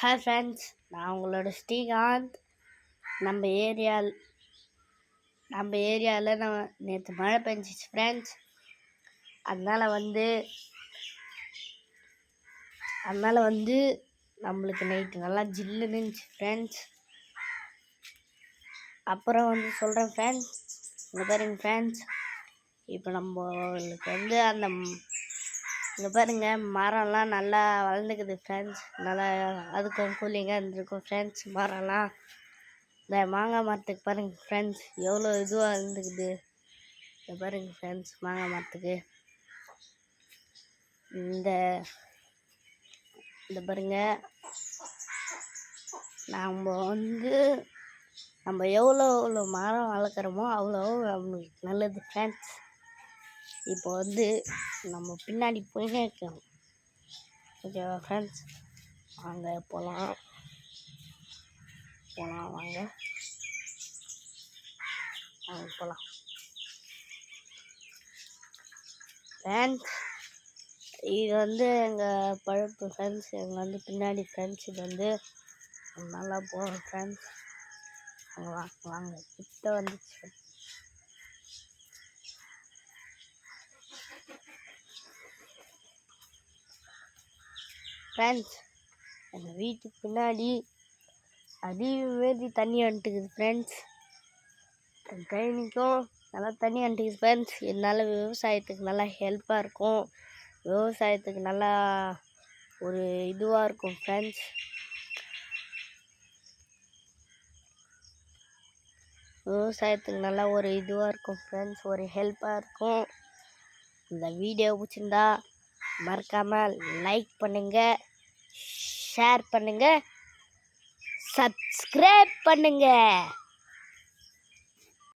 Hi friends, நான் உங்களோட ஸ்ரீகாந்த். நம்ம ஏரியாவில் நேற்று மழை பெஞ்சிச்சு ஃப்ரெண்ட்ஸ். அதனால் வந்து நம்மளுக்கு நைட்டு நல்லா ஜில்லுன்னு இருந்துச்சு ஃப்ரெண்ட்ஸ். அப்புறம் சொல்கிறேன் ஃப்ரெண்ட்ஸ், இங்கே பாருங்க ஃப்ரெண்ட்ஸ், இப்போ நம்மளுக்கு இங்கே பாருங்க மரம்லாம் நல்லா வளர்ந்துக்குது ஃப்ரெண்ட்ஸ். நல்லா அதுக்கும் கூலிங்காக இருந்திருக்கும் ஃப்ரெண்ட்ஸ். மரம்லாம் இந்த மாங்காய் மரத்துக்கு பாருங்கள் ஃப்ரெண்ட்ஸ், எவ்வளோ இதுவாக இருந்துக்குது. இங்கே பாருங்கள் ஃப்ரெண்ட்ஸ், மாங்காய் மரத்துக்கு இந்த பாருங்க, நம்ம எவ்வளோ மரம் வளர்க்குறோமோ அவ்வளோ நம்மளுக்கு நல்லது ஃப்ரெண்ட்ஸ். இப்போ நம்ம பின்னாடி போயினே இருக்கோம். ஓகேவா ஃப்ரெண்ட்ஸ், வாங்க போகலாம் வாங்க போகலாம் ஃப்ரெண்ட்ஸ். இது எங்கள் பழுப்பு ஃப்ரெண்ட்ஸ். எங்கள் பின்னாடி ஃப்ரெண்ட்ஸ், இது நல்லா போகிறோம் ஃப்ரெண்ட்ஸ். வாங்க கிட்ட வந்துச்சு ஃப்ரெண்ட்ஸ். எங்கள் வீட்டுக்கு பின்னாடி அதிகமாரி தண்ணி வந்துட்டுக்குது ஃப்ரெண்ட்ஸ். ட்ரைனிக்கும் நல்லா தண்ணி வந்துட்டுக்குது ஃப்ரெண்ட்ஸ். இதனால் விவசாயத்துக்கு நல்லா ஹெல்ப்பாக இருக்கும். விவசாயத்துக்கு நல்லா ஒரு இதுவாக இருக்கும் ஃப்ரெண்ட்ஸ். விவசாயத்துக்கு நல்லா ஒரு இதுவாக இருக்கும் ஃப்ரெண்ட்ஸ், ஒரு ஹெல்ப்பாக இருக்கும். இந்த வீடியோ பிடிச்சிருந்தா மறக்காமல் லைக் பண்ணுங்கள், ஷேர் பண்ணுங்கள், சப்ஸ்கிரைப் பண்ணுங்கள்.